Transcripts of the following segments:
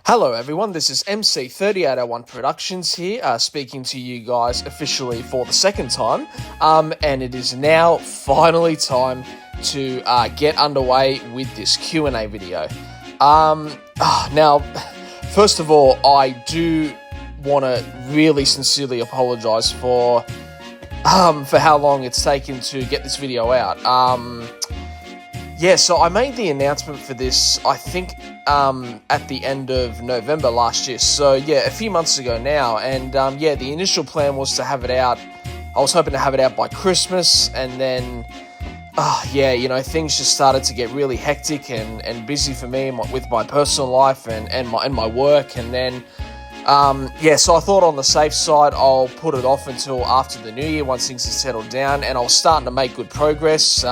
Hello everyone, this is MC3801 Productions here, speaking to you guys officially for the second time, and it is now finally time to get underway with this Q&A video. Now, first of all, I do want to really sincerely apologise for how long it's taken to get this video out. So I made the announcement for this, I think, at the end of November last year. So, a few months ago now. And, the initial plan was to have it out. I was hoping to have it out by Christmas. And then, things just started to get really hectic and busy for me with my personal life and my work. And then, so I thought on the safe side, I'll put it off until after the new year once things have settled down. And I was starting to make good progress.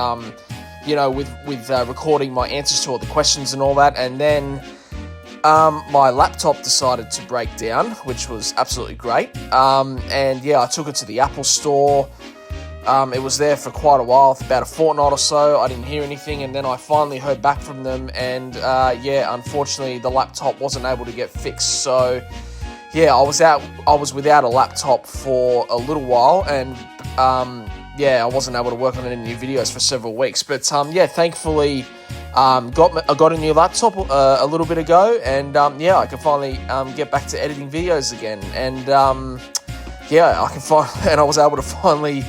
With recording my answers to all the questions and all that. And then my laptop decided to break down, which was absolutely great. I took it to the Apple store. It was there for quite a while, for about a fortnight or so. I didn't hear anything, and then I finally heard back from them. And unfortunately, the laptop wasn't able to get fixed. So I was without a laptop for a little while, and I wasn't able to work on any new videos for several weeks. But, thankfully, I got a new laptop a little bit ago. And, I can finally get back to editing videos again. And, I was able to finally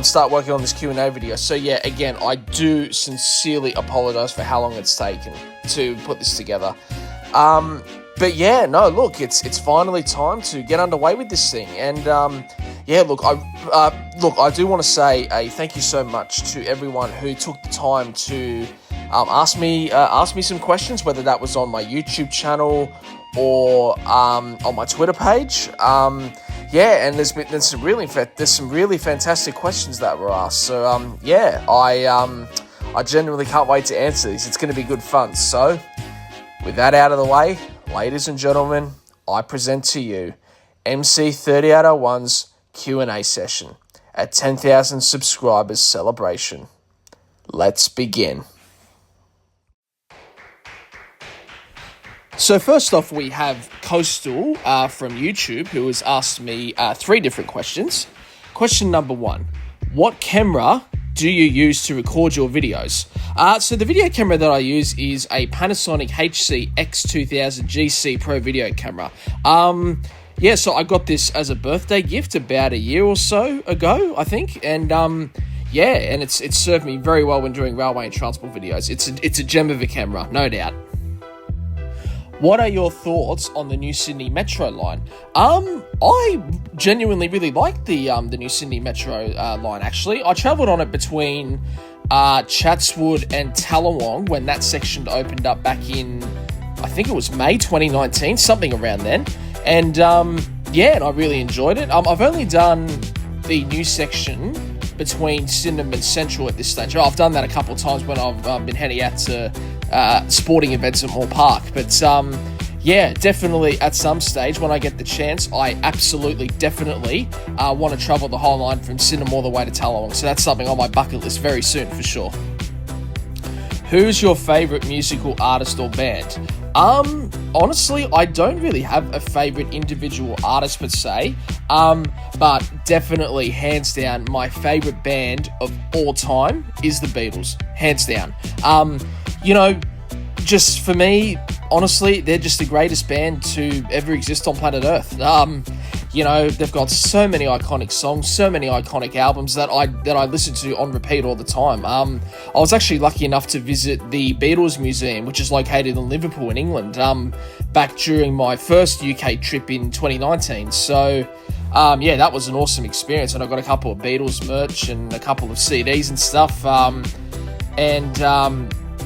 start working on this Q&A video. So, again, I do sincerely apologise for how long it's taken to put this together. It's finally time to get underway with this thing. And, I do want to say a thank you so much to everyone who took the time to ask me some questions, whether that was on my YouTube channel or on my Twitter page. And there's some really fantastic questions that were asked. So I genuinely can't wait to answer these. It's going to be good fun. So with that out of the way, ladies and gentlemen, I present to you MC3801's Q&A session at 10,000 subscribers celebration. Let's begin. So first off, we have Coastal from YouTube, who has asked me 3 different questions. Question number 1, what camera do you use to record your videos? So the video camera that I use is a Panasonic HC X2000 GC Pro video camera. So I got this as a birthday gift about a year or so ago, I think, and and it's served me very well when doing railway and transport videos. It's a gem of a camera, no doubt. What are your thoughts on the new Sydney Metro line? I genuinely really like the new Sydney Metro line, actually. I travelled on it between Chatswood and Tallawong when that section opened up back in, I think it was May 2019, something around then. And and I really enjoyed it. I've only done the new section between Sydenham and Central at this stage. I've done that a couple of times when I've been heading out to sporting events at Moore Park. But definitely at some stage when I get the chance, I definitely want to travel the whole line from Sydenham all the way to Tallawong. So that's something on my bucket list very soon for sure. Who's your favourite musical artist or band? Honestly, I don't really have a favourite individual artist per se, but definitely, hands down, my favourite band of all time is the Beatles, hands down. Just for me, honestly, they're just the greatest band to ever exist on planet Earth. They've got so many iconic songs, so many iconic albums that I listen to on repeat all the time. I was actually lucky enough to visit the Beatles Museum, which is located in Liverpool in England, back during my first UK trip in 2019. So, that was an awesome experience, and I got a couple of Beatles merch and a couple of CDs and stuff.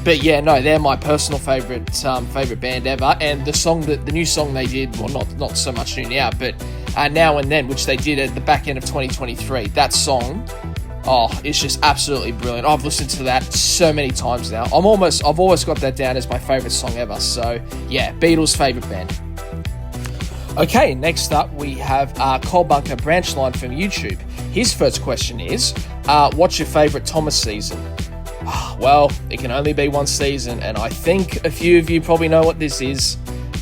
They're my personal favorite band ever. And the new song they did, well, not so much new now, but Now and Then, which they did at the back end of 2023. That song, it's just absolutely brilliant. I've listened to that so many times now. I've always got that down as my favorite song ever. So Beatles' favorite band. Okay, next up we have Coal Bunker Branchline from YouTube. His first question is, what's your favorite Thomas season? Well, it can only be one season, and I think a few of you probably know what this is.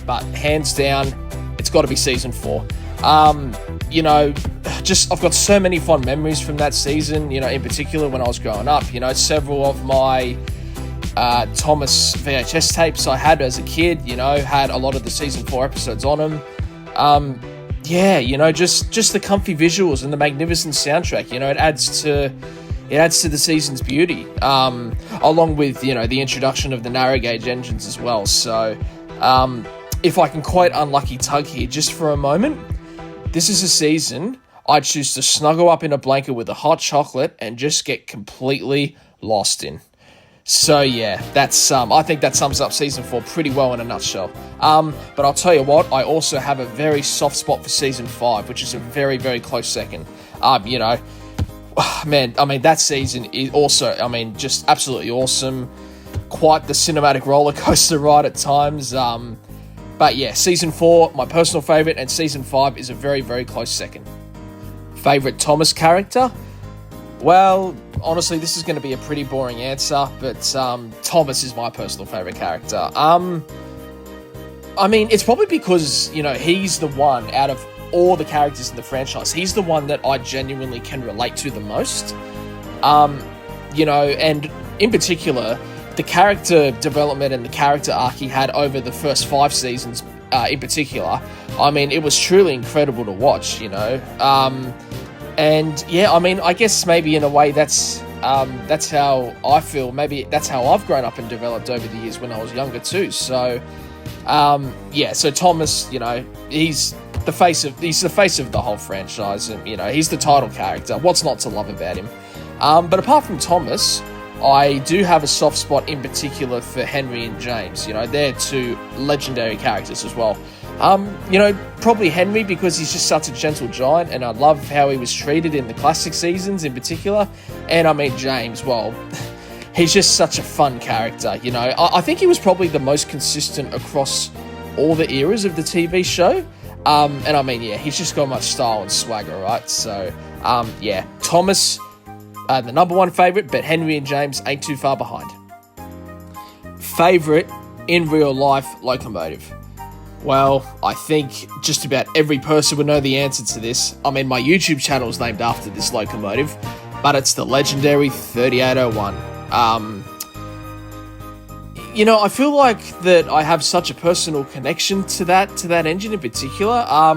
but hands down, it's got to be season 4. You know, just I've got so many fond memories from that season, you know, in particular when I was growing up. You know, several of my Thomas VHS tapes I had as a kid, you know, had a lot of the season 4 episodes on them. Yeah, you know, just the comfy visuals and the magnificent soundtrack, you know, it adds to the season's beauty, along with, you know, the introduction of the narrow gauge engines as well. So if I can quote Unlucky Tug here just for a moment, this is a season I choose to snuggle up in a blanket with a hot chocolate and just get completely lost in. So yeah, that's I think that sums up season 4 pretty well in a nutshell. But I'll tell you what, I also have a very soft spot for season 5, which is a very, very close second. You know, man, I mean, that season is also, I mean, just absolutely awesome. Quite the cinematic roller coaster ride at times. But yeah, season 4, my personal favourite, and season 5 is a very, very close second. Favourite Thomas character? Well, honestly, this is going to be a pretty boring answer, but Thomas is my personal favourite character. I mean, it's probably because, you know, he's the one out of all the characters in the franchise, he's the one that I genuinely can relate to the most. You know, and in particular, the character development and the character arc he had over the first 5 seasons in particular, I mean, it was truly incredible to watch, you know. And yeah, I mean, I guess maybe in a way that's how I feel. Maybe that's how I've grown up and developed over the years when I was younger too. So yeah, so Thomas, you know, he's the face of the whole franchise, and you know, he's the title character. What's not to love about him? But apart from Thomas, I do have a soft spot in particular for Henry and James. You know, they're 2 legendary characters as well. You know, probably Henry because he's just such a gentle giant, and I love how he was treated in the classic seasons in particular. And I mean, James, well, he's just such a fun character, you know. I think he was probably the most consistent across all the eras of the TV show. And I mean, yeah, he's just got much style and swagger, right? So, yeah, Thomas, the number 1 favourite, but Henry and James ain't too far behind. Favourite in real life locomotive? Well, I think just about every person would know the answer to this. I mean, my YouTube channel is named after this locomotive, but it's the legendary 3801. You know, I feel like that I have such a personal connection to that engine in particular. I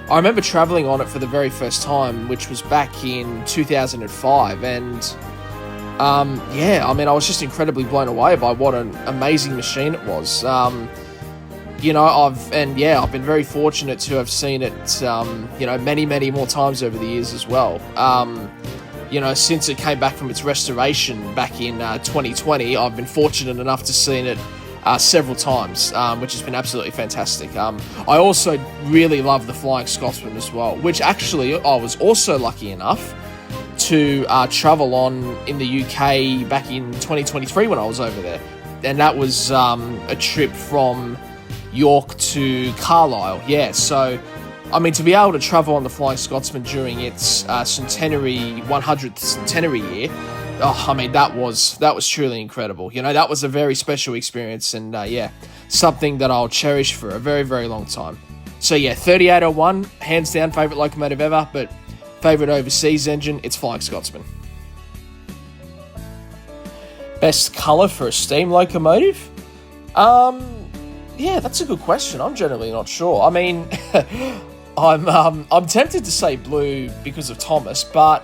remember travelling on it for the very first time, which was back in 2005, and yeah, I mean, I was just incredibly blown away by what an amazing machine it was. You know, I've been very fortunate to have seen it, you know, many, many more times over the years as well. You know, since it came back from its restoration back in 2020, I've been fortunate enough to see it several times, which has been absolutely fantastic. I also really love the Flying Scotsman as well, which actually I was also lucky enough to travel on in the UK back in 2023 when I was over there. And that was a trip from York to Carlisle. Yeah, so I mean, to be able to travel on the Flying Scotsman during its 100th centenary year, oh, I mean, that was truly incredible. You know, that was a very special experience, and yeah, something that I'll cherish for a very, very long time. So yeah, 3801, hands down, favourite locomotive ever, but favourite overseas engine, it's Flying Scotsman. Best colour for a steam locomotive? Yeah, that's a good question. I'm generally not sure. I mean, I'm tempted to say blue because of Thomas, but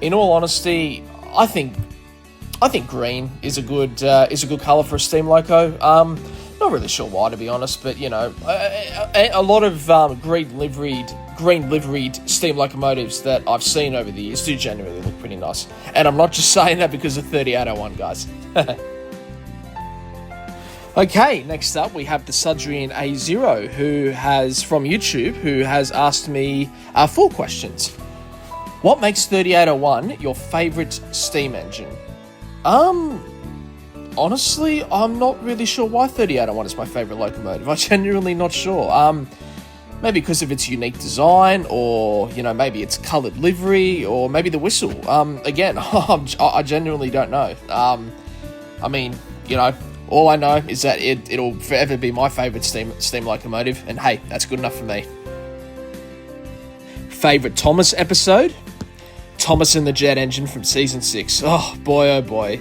in all honesty, I think green is a good colour for a steam loco. Not really sure why, to be honest, but you know, a lot of green liveried steam locomotives that I've seen over the years do generally look pretty nice. And I'm not just saying that because of 3801, guys. Okay, next up we have the Sudrian A0, from YouTube, who has asked me 4 questions. What makes 3801 your favourite steam engine? Honestly, I'm not really sure why 3801 is my favourite locomotive. I'm genuinely not sure. Maybe because of its unique design, or, you know, maybe its coloured livery, or maybe the whistle. Again, I genuinely don't know. I mean, you know, All I know is that it'll forever be my favourite steam locomotive, and hey, that's good enough for me. Favourite Thomas episode? Thomas and the Jet Engine from season 6. Oh boy,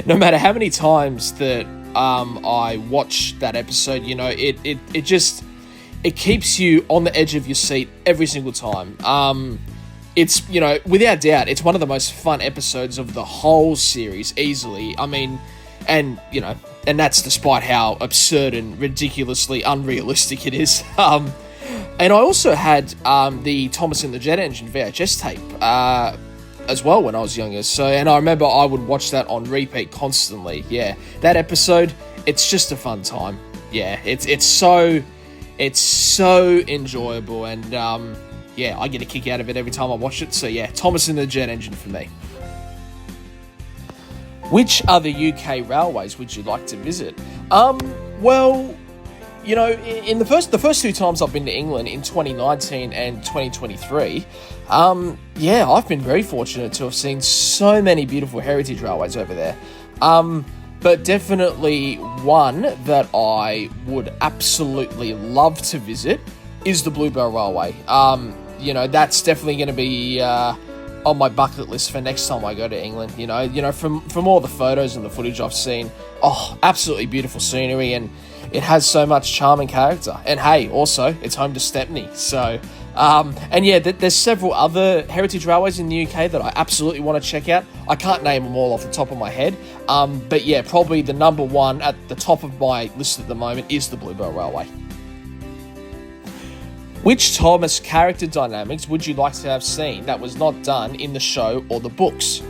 no matter how many times that I watch that episode, you know, it keeps you on the edge of your seat every single time. It's, you know, without doubt, it's one of the most fun episodes of the whole series, easily. I mean, and, you know, and that's despite how absurd and ridiculously unrealistic it is. And I also had the Thomas and the Jet Engine VHS tape as well when I was younger. So, and I remember I would watch that on repeat constantly. Yeah, that episode, it's just a fun time. Yeah, it's so enjoyable, and yeah, I get a kick out of it every time I watch it. So yeah, Thomas and the Jet Engine for me. Which other UK railways would you like to visit? Well, you know, in the first two times I've been to England in 2019 and 2023, yeah, I've been very fortunate to have seen so many beautiful heritage railways over there. But definitely one that I would absolutely love to visit is the Bluebell Railway. You know, that's definitely going to be on my bucket list for next time I go to England. You know, from all the photos and the footage I've seen, absolutely beautiful scenery, and it has so much charm and character. And hey, also, it's home to Stepney. So, and yeah, there's several other heritage railways in the UK that I absolutely want to check out. I can't name them all off the top of my head. But yeah, probably the number one at the top of my list at the moment is the Bluebell Railway. Which Thomas character dynamics would you like to have seen that was not done in the show or the books?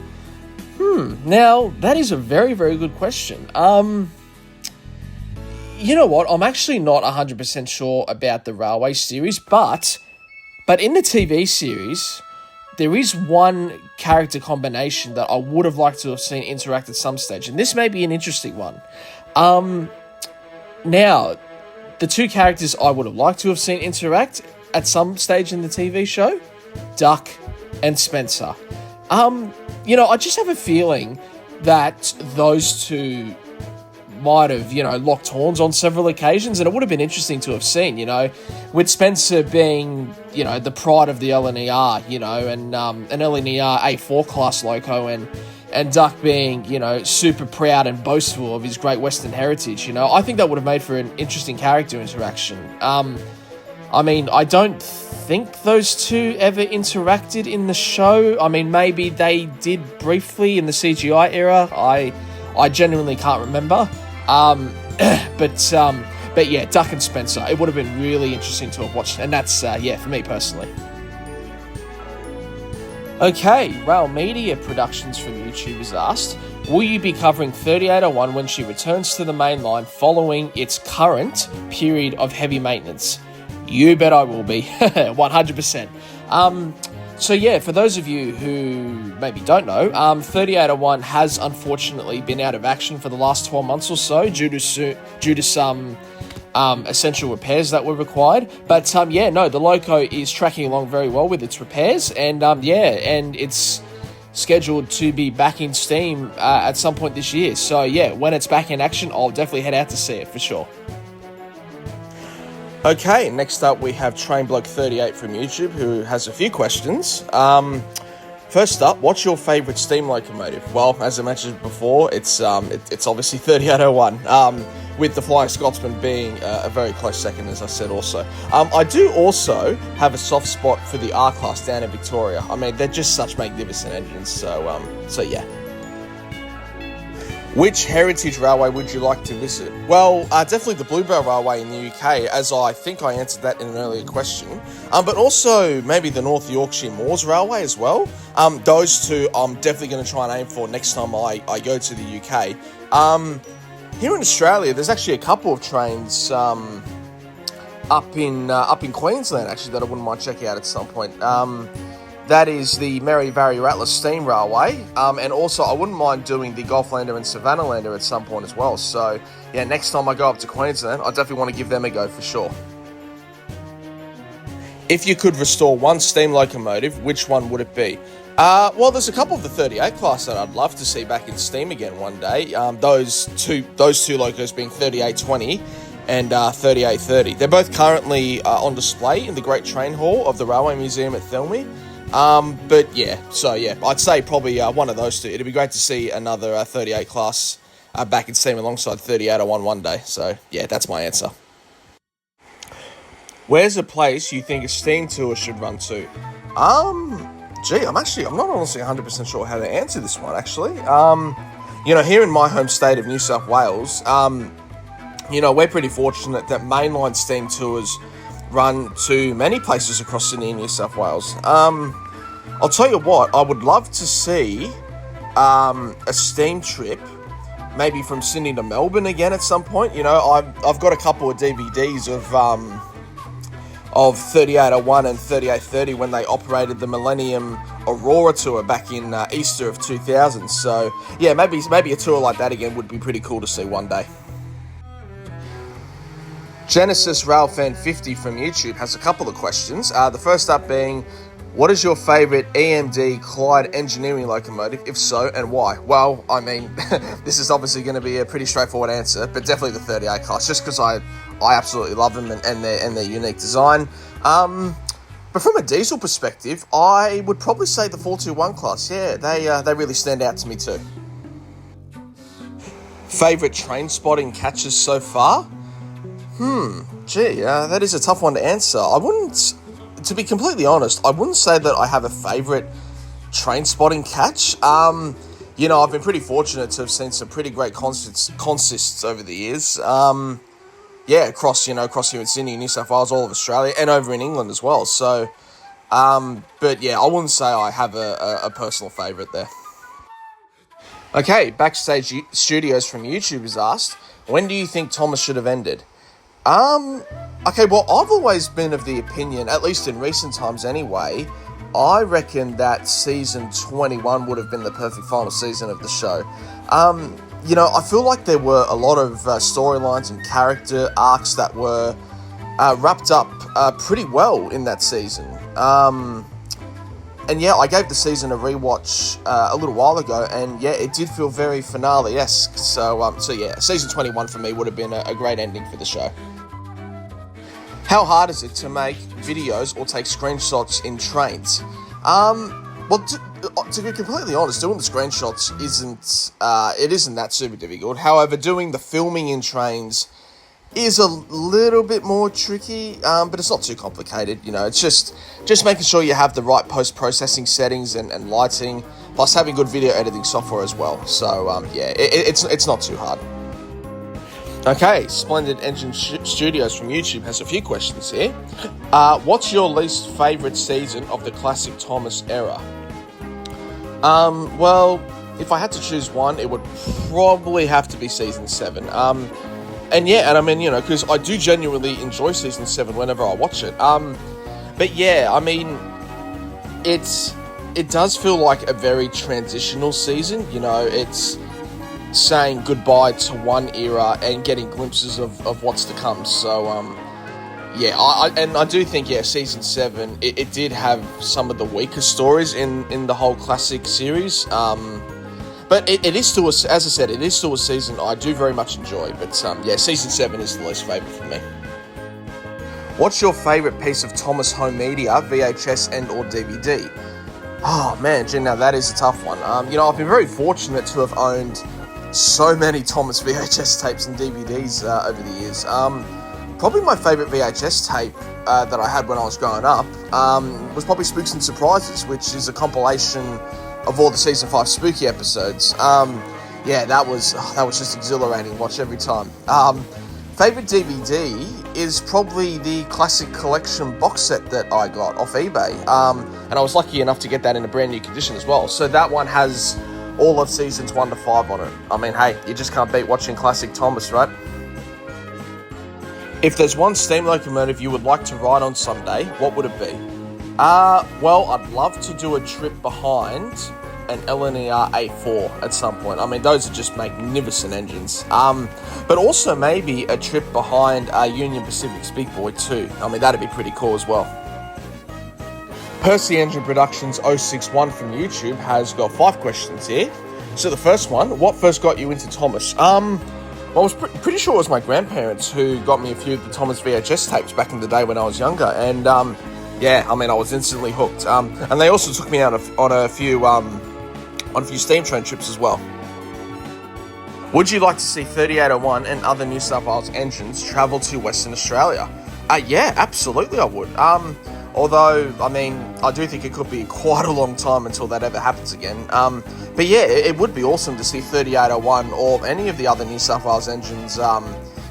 Now, that is a very, very good question. You know what? I'm actually not 100% sure about the Railway series, but in the TV series, there is one character combination that I would have liked to have seen interact at some stage, and this may be an interesting one. Now, the two characters I would have liked to have seen interact at some stage in the TV show, Duck and Spencer. You know, I just have a feeling that those two might have, you know, locked horns on several occasions, and it would have been interesting to have seen, you know, with Spencer being, you know, the pride of the LNER, you know, and an LNER A4 class loco, and Duck being, you know, super proud and boastful of his Great Western heritage. You know, I think that would have made for an interesting character interaction. I mean, I don't think those two ever interacted in the show. I mean, maybe they did briefly in the CGI era. I genuinely can't remember. But yeah, Duck and Spencer, it would have been really interesting to have watched, and that's, yeah, for me personally. Okay, Rail Media Productions from YouTube is asked, will you be covering 3801 when she returns to the main line following its current period of heavy maintenance? You bet I will be, 100%. So yeah, for those of you who maybe don't know, 3801 has unfortunately been out of action for the last 12 months or so due to some essential repairs that were required. But yeah, no, the loco is tracking along very well with its repairs, and yeah, and it's scheduled to be back in steam at some point this year. So yeah, when it's back in action, I'll definitely head out to see it for sure. Okay, next up we have TrainBloke38 from YouTube, who has a few questions. First up, what's your favourite steam locomotive? Well, as I mentioned before, it's obviously 3801, with the Flying Scotsman being a very close second, as I said also. I do also have a soft spot for the R-Class down in Victoria. I mean, they're just such magnificent engines, so yeah. Which heritage railway would you like to visit? Well, definitely the Bluebell Railway in the UK, as I think I answered that in an earlier question. But also maybe the North Yorkshire Moors Railway as well. Those two I'm definitely going to try and aim for next time I go to the UK. Here in Australia, there's actually a couple of trains up in Queensland actually that I wouldn't mind checking out at some point. That is the Mary Barry Rattler Steam Railway, and also I wouldn't mind doing the Golflander and Savannalander at some point as well. So yeah, next time I go up to Queensland, I definitely want to give them a go for sure. If you could restore one steam locomotive, which one would it be? Well, there's a couple of the 38 class that I'd love to see back in steam again one day. Those two locos being 3820 and 3830. They're both currently on display in the Great Train Hall of the Railway Museum at Thilmy. But yeah, I'd say probably one of those two. It'd be great to see another 38 class back in steam alongside 3801 one day. So yeah, that's my answer. Where's a place you think a steam tour should run to? I'm not honestly 100% sure how to answer this one, actually. Here in my home state of New South Wales, we're pretty fortunate that mainline steam tours run to many places across Sydney and New South Wales. I'll tell you what, I would love to see a steam trip, maybe from Sydney to Melbourne again at some point. I've got a couple of DVDs of 3801 and 3830 when they operated the Millennium Aurora tour back in Easter of 2000. So yeah, maybe a tour like that again would be pretty cool to see one day. Genesis Railfan 50 from YouTube has a couple of questions. The first up being, what is your favourite EMD Clyde engineering locomotive? If so, and why? Well, I mean, this is obviously going to be a pretty straightforward answer, but definitely the 38 class, just because I absolutely love them and their unique design. But from a diesel perspective, I would probably say the 421 class. Yeah, they really stand out to me too. Favourite train spotting catches so far? That is a tough one to answer. To be completely honest, I wouldn't say that I have a favourite train spotting catch. I've been pretty fortunate to have seen some pretty great consists over the years. Across here in Sydney, New South Wales, all of Australia, and over in England as well. So, but yeah, I wouldn't say I have a personal favourite there. Okay, Backstage Studios from YouTube has asked, when do you think Thomas should have ended? Okay, well, I've always been of the opinion, at least in recent times anyway, I reckon that season 21 would have been the perfect final season of the show. I feel like there were a lot of storylines and character arcs that were wrapped up pretty well in that season. And yeah, I gave the season a rewatch a little while ago, and yeah, it did feel very finale-esque. So yeah, season 21 for me would have been a great ending for the show. How hard is it to make videos or take screenshots in trains? Well, to be completely honest, doing the screenshots isn't that super difficult. However, doing the filming in trains is a little bit more tricky, but it's not too complicated. It's just making sure you have the right post-processing settings and lighting, plus having good video editing software as well. So it's not too hard. Okay, Splendid Engine Studios from YouTube has a few questions here. What's your least favourite season of the classic Thomas era? Well, if I had to choose one, it would probably have to be season 7. Because I do genuinely enjoy season 7 whenever I watch it. But yeah, I mean, it does feel like a very transitional season. It's saying goodbye to one era and getting glimpses of what's to come. So, I do think, season 7, it did have some of the weaker stories in the whole classic series. But it is still, as I said, it is still a season I do very much enjoy. But season 7 is the least favourite for me. What's your favourite piece of Thomas home media, VHS and or DVD? Oh man, Jim, now that is a tough one. I've been very fortunate to have owned so many Thomas VHS tapes and DVDs over the years. Probably my favourite VHS tape that I had when I was growing up was probably Spooks and Surprises, which is a compilation of all the season 5 spooky episodes. That was just exhilarating. Watch every time. Favourite DVD is probably the classic collection box set that I got off eBay. And I was lucky enough to get that in a brand new condition as well. So that one has all of seasons 1 to 5 on it. I mean, hey, you just can't beat watching classic Thomas, right? If there's one steam locomotive you would like to ride on someday, what would it be? Well, I'd love to do a trip behind an LNER A4 at some point. I mean, those are just magnificent engines. But also maybe a trip behind Union Pacific's Big Boy too. I mean, that'd be pretty cool as well. Percy Engine Productions 061 from YouTube has got 5 questions here. So the first one, what first got you into Thomas? Well, I was pretty sure it was my grandparents who got me a few of the Thomas VHS tapes back in the day when I was younger, and yeah, I mean, I was instantly hooked. And they also took me out on a few steam train trips as well. Would you like to see 3801 and other New South Wales engines travel to Western Australia? Yeah, absolutely I would. Although, I mean, I do think it could be quite a long time until that ever happens again. But yeah, it would be awesome to see 3801 or any of the other New South Wales engines,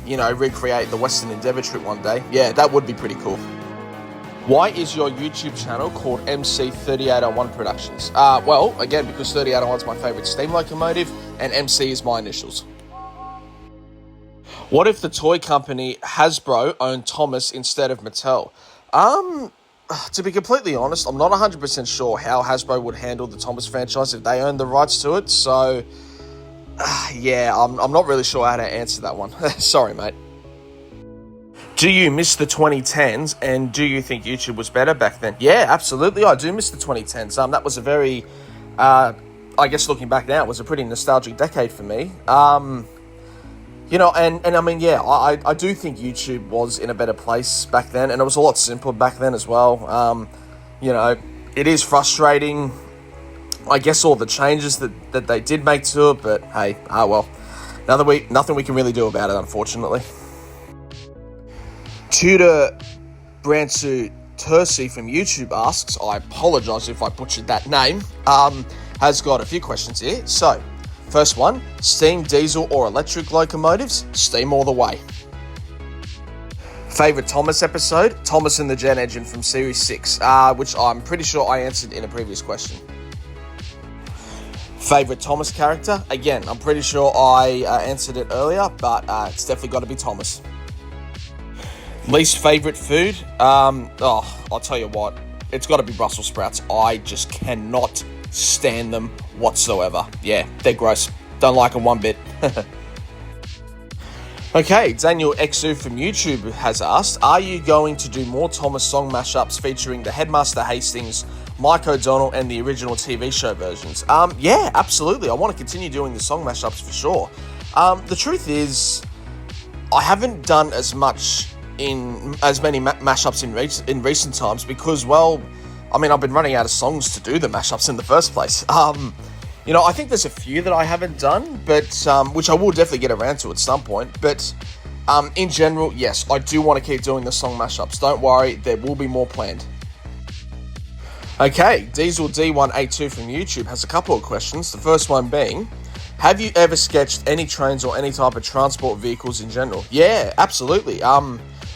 recreate the Western Endeavour trip one day. Yeah, that would be pretty cool. Why is your YouTube channel called MC3801 Productions? Well, again, because 3801 is my favourite steam locomotive, and MC is my initials. What if the toy company Hasbro owned Thomas instead of Mattel? To be completely honest, I'm not 100% sure how Hasbro would handle the Thomas franchise if they owned the rights to it, so yeah, I'm not really sure how to answer that one. Sorry, mate. Do you miss the 2010s, and do you think YouTube was better back then? Yeah, absolutely, I do miss the 2010s. That was a very, I guess looking back now, it was a pretty nostalgic decade for me. And I mean, yeah, I do think YouTube was in a better place back then, and it was a lot simpler back then as well. It is frustrating, I guess, all the changes that they did make to it, but hey, well, nothing we can really do about it, unfortunately. Tudor Bransu Percy from YouTube asks, I apologise if I butchered that name, has got a few questions here. So, first one, steam, diesel or electric locomotives? Steam all the way. Favourite Thomas episode? Thomas and the Jet Engine from Series 6, which I'm pretty sure I answered in a previous question. Favourite Thomas character? Again, I'm pretty sure I answered it earlier, but it's definitely got to be Thomas. Least favourite food? I'll tell you what, it's got to be Brussels sprouts. I just cannot stand them whatsoever. Yeah, they're gross. Don't like them one bit. Okay, Daniel Exu from YouTube has asked, are you going to do more Thomas song mashups featuring the Headmaster Hastings, Mike O'Donnell and the original TV show versions? Yeah, absolutely. I want to continue doing the song mashups for sure. The truth is, I haven't done as many mashups in recent times because, well, I mean, I've been running out of songs to do the mashups in the first place. I think there's a few that I haven't done, but which I will definitely get around to at some point. But in general, yes, I do want to keep doing the song mashups. Don't worry, there will be more planned. Okay, Diesel D182 from YouTube has a couple of questions. The first one being, have you ever sketched any trains or any type of transport vehicles in general? Yeah, absolutely.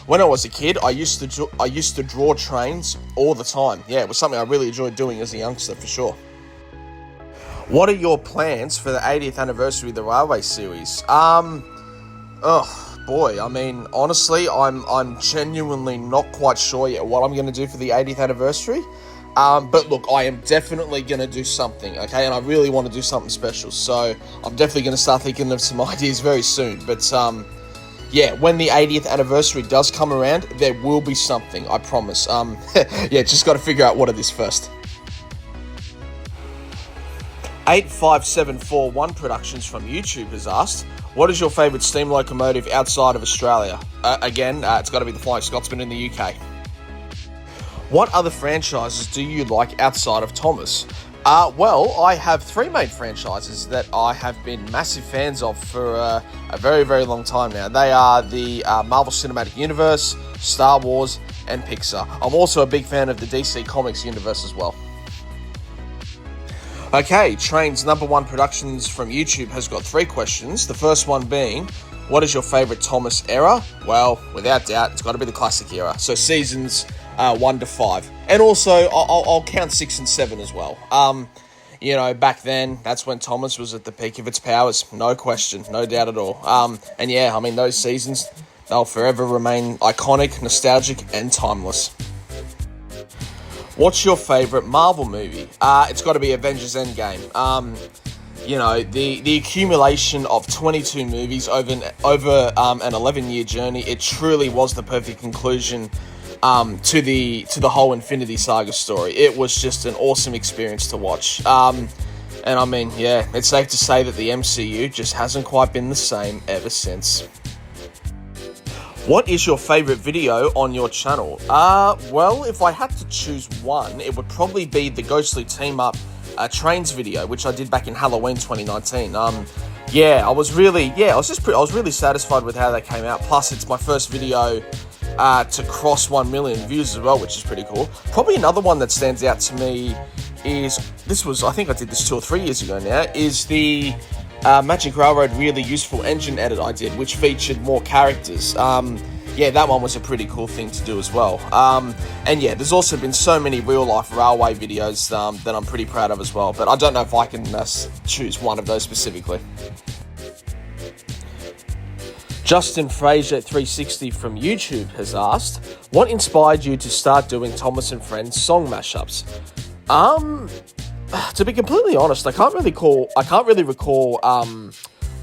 When I was a kid, I used to draw trains all the time. Yeah, it was something I really enjoyed doing as a youngster, for sure. What are your plans for the 80th anniversary of the Railway series? Oh boy, I mean, honestly, I'm genuinely not quite sure yet what I'm going to do for the 80th anniversary. But look, I am definitely going to do something, okay? And I really want to do something special, so I'm definitely going to start thinking of some ideas very soon. But yeah, when the 80th anniversary does come around, there will be something, I promise. Yeah, just got to figure out what it is first. 85741 Productions from YouTube has asked, what is your favourite steam locomotive outside of Australia? Again, it's got to be the Flying Scotsman in the UK. What other franchises do you like outside of Thomas? Well, I have 3 main franchises that I have been massive fans of for a very, very long time now. They are the Marvel Cinematic Universe, Star Wars, and Pixar. I'm also a big fan of the DC Comics universe as well. Okay, Train's #1 Productions from YouTube has got 3 questions. The first one being, what is your favourite Thomas era? Well, without doubt, it's got to be the classic era. So seasons 1 to 5. And also, I'll count 6 and 7 as well. Back then, that's when Thomas was at the peak of its powers. No question, no doubt at all. And yeah, I mean, those seasons, they'll forever remain iconic, nostalgic, and timeless. What's your favourite Marvel movie? It's got to be Avengers Endgame. The accumulation of 22 movies over an 11-year journey, it truly was the perfect conclusion to the whole Infinity Saga story. It was just an awesome experience to watch. And I mean, yeah, it's safe to say that the MCU just hasn't quite been the same ever since. What is your favourite video on your channel? Well, if I had to choose one, it would probably be the Ghostly Team Up Trains video, which I did back in Halloween 2019. I was really satisfied with how that came out. Plus, it's my first video to cross 1 million views as well, which is pretty cool. Probably another one that stands out to me is, I think I did this 2 or 3 years ago now, is the Magic Railroad Really Useful Engine edit I did, which featured more characters. That one was a pretty cool thing to do as well. There's also been so many real-life railway videos that I'm pretty proud of as well, but I don't know if I can choose one of those specifically. Justin Fraser 360 from YouTube has asked, what inspired you to start doing Thomas and Friends song mashups? To be completely honest, I can't really recall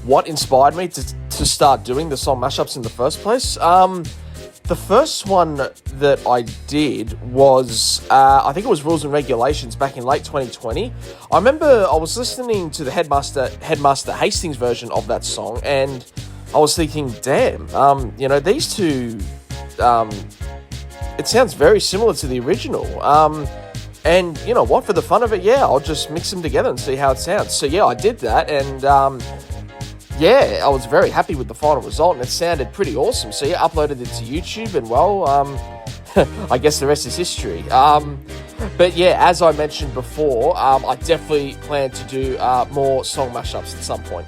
what inspired me to start doing the song mashups in the first place. The first one that I did was, I think it was Rules and Regulations back in late 2020. I remember I was listening to the Headmaster Hastings version of that song, and I was thinking, damn, these two, it sounds very similar to the original. And you know what, for the fun of it, I'll just mix them together and see how it sounds. So I did that, and I was very happy with the final result, and it sounded pretty awesome. So uploaded it to YouTube, and I guess the rest is history. As I mentioned before, I definitely plan to do more song mashups at some point.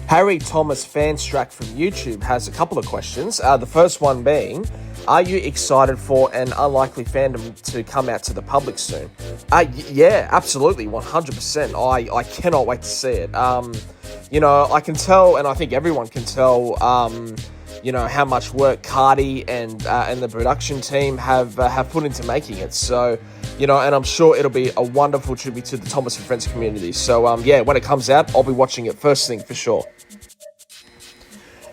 Harry Thomas Fanstrack from YouTube has a couple of questions. The first one being, are you excited for an Unlikely Fandom to come out to the public soon? Absolutely, 100%. I cannot wait to see it. I can tell, and I think everyone can tell, how much work Cardi and the production team have put into making it. So, and I'm sure it'll be a wonderful tribute to the Thomas and Friends community. So, when it comes out, I'll be watching it first thing for sure.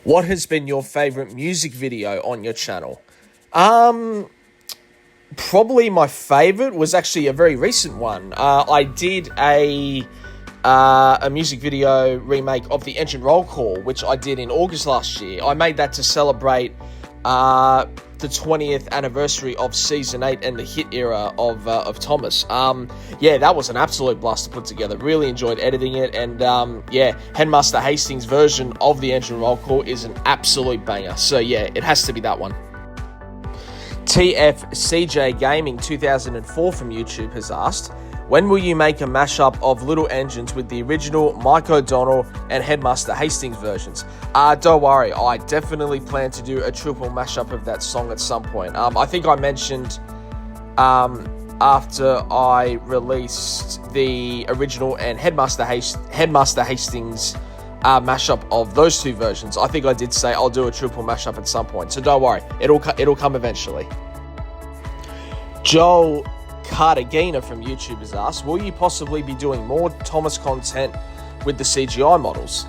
What has been your favourite music video on your channel? Probably my favourite was actually a very recent one. I did a music video remake of the Engine Roll Call, which I did in August last year. I made that to celebrate the 20th anniversary of Season 8 and the hit era of Thomas. That was an absolute blast to put together. Really enjoyed editing it, and Headmaster Hastings' version of the Engine Roll Call is an absolute banger. So it has to be that one. TFCJ Gaming 2004 from YouTube has asked, when will you make a mashup of Little Engines with the original Mike O'Donnell and Headmaster Hastings versions? Don't worry, I definitely plan to do a triple mashup of that song at some point. I think I mentioned after I released the original and Headmaster Hastings mashup of those two versions, I think I did say I'll do a triple mashup at some point. So don't worry, it'll come eventually. Joel Cartagena from YouTube has asked, will you possibly be doing more Thomas content with the CGI models?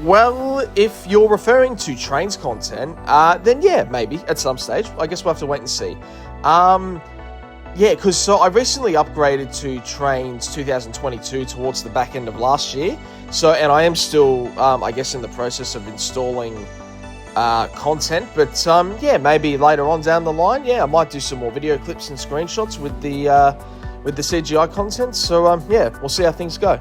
Well, if you're referring to Trains content, then maybe at some stage. I guess we'll have to wait and see. Because I recently upgraded to Trains 2022 towards the back end of last year. And I am still, in the process of installing content, but maybe later on down the line, I might do some more video clips and screenshots with the CGI content. So we'll see how things go.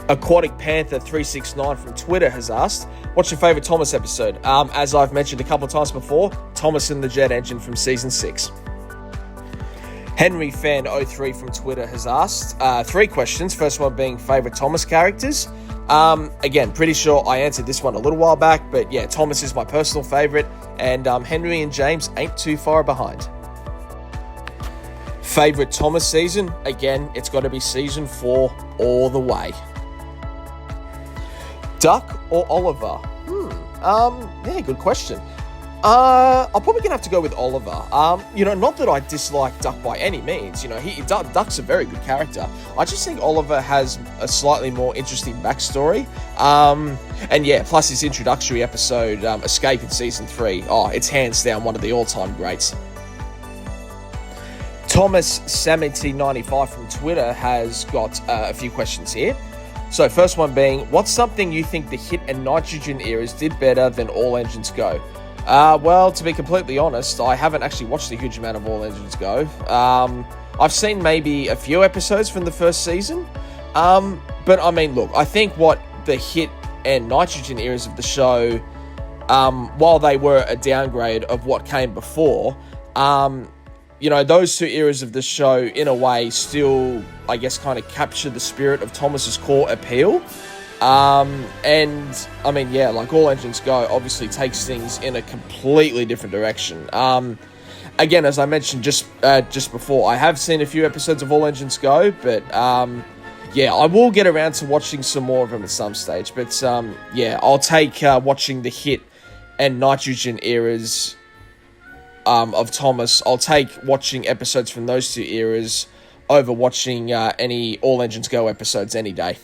Aquatic Panther 369 from Twitter has asked, what's your favourite Thomas episode? As I've mentioned a couple of times before, Thomas and the Jet Engine from Season 6. Henry Fan 03 from Twitter has asked 3 questions. First one being favourite Thomas characters. Again, pretty sure I answered this one a little while back, but Thomas is my personal favourite, and Henry and James ain't too far behind. Favourite Thomas season? Again, it's got to be Season 4 all the way. Duck or Oliver? Good question. I'm probably gonna have to go with Oliver. Not that I dislike Duck by any means. Duck's a very good character. I just think Oliver has a slightly more interesting backstory. And yeah, plus his introductory episode, Escape in season 3. Oh, it's hands down one of the all-time greats. Thomas Samity95 from Twitter has got a few questions here. So first one being, what's something you think the Hit and Nitrogen eras did better than All Engines Go? Well, to be completely honest, I haven't actually watched a huge amount of All Engines Go. I've seen maybe a few episodes from the first season. But I mean, look, I think what the Hit and Nitrogen eras of the show, while they were a downgrade of what came before, those two eras of the show, in a way, still, I guess, kind of capture the spirit of Thomas's core appeal. And, I mean, yeah, like All Engines Go obviously takes things in a completely different direction. Again, as I mentioned just before, I have seen a few episodes of All Engines Go, but, yeah, I will get around to watching some more of them at some stage. But, yeah, I'll take watching the Hit and Nitrogen eras of Thomas. I'll take watching episodes from those two eras over watching any All Engines Go episodes any day.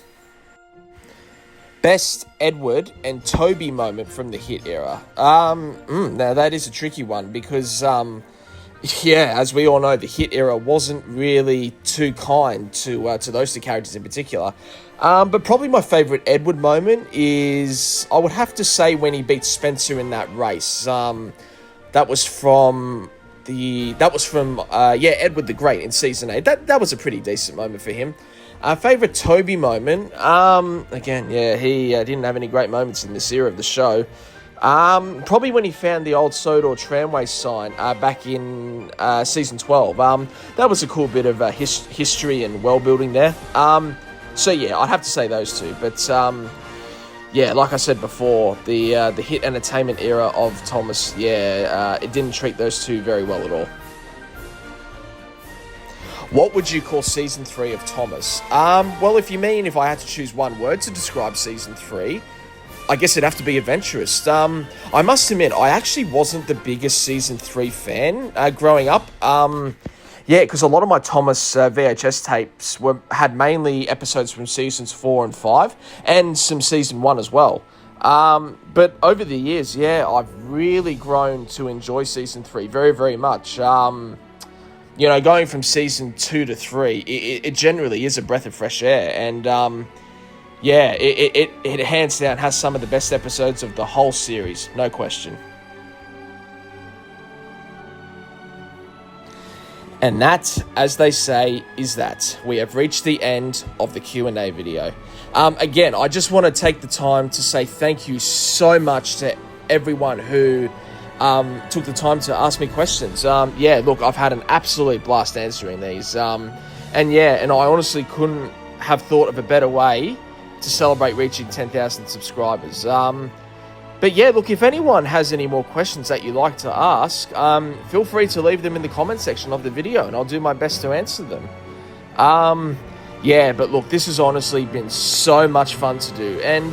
Best Edward and Toby moment from the Hit era. Now that is a tricky one because, as we all know, the Hit era wasn't really too kind to those two characters in particular. But probably my favourite Edward moment is, I would have to say, when he beat Spencer in that race. That was from Edward the Great in season 8. That was a pretty decent moment for him. Favourite Toby moment, again, yeah, he didn't have any great moments in this era of the show. Probably when he found the old Sodor tramway sign back in season 12. That was a cool bit of history and world building there. So yeah, I'd have to say those two. But yeah, like I said before, the Hit Entertainment era of Thomas, it didn't treat those two very well at all. What would you call season 3 of Thomas? Well, if I had to choose one word to describe season 3, I guess it'd have to be adventurous. I must admit, I actually wasn't the biggest season 3 fan growing up. Because a lot of my Thomas VHS tapes had mainly episodes from seasons 4 and 5, and some season 1 as well. But over the years, I've really grown to enjoy season 3 very, very much. Going from season 2 to 3, it generally is a breath of fresh air. And, it hands down has some of the best episodes of the whole series, no question. And that, as they say, is that. We have reached the end of the Q&A video. Again, I just want to take the time to say thank you so much to everyone who took the time to ask me questions. Look, I've had an absolute blast answering these. And I honestly couldn't have thought of a better way to celebrate reaching 10,000 subscribers. But yeah, look, if anyone has any more questions that you'd like to ask, feel free to leave them in the comment section of the video and I'll do my best to answer them. But look, this has honestly been so much fun to do. And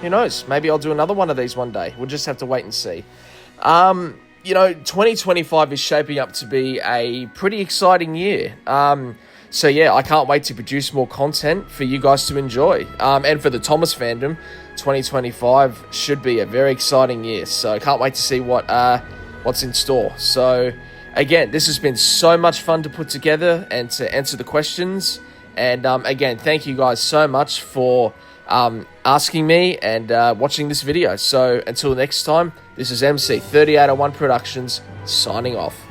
who knows, maybe I'll do another one of these one day. We'll just have to wait and see. 2025 is shaping up to be a pretty exciting year. I can't wait to produce more content for you guys to enjoy. And for the Thomas fandom, 2025 should be a very exciting year. So I can't wait to see what's in store. So again, this has been so much fun to put together and to answer the questions. And again, thank you guys so much for asking me and watching this video. So until next time, this is MC3801 Productions signing off.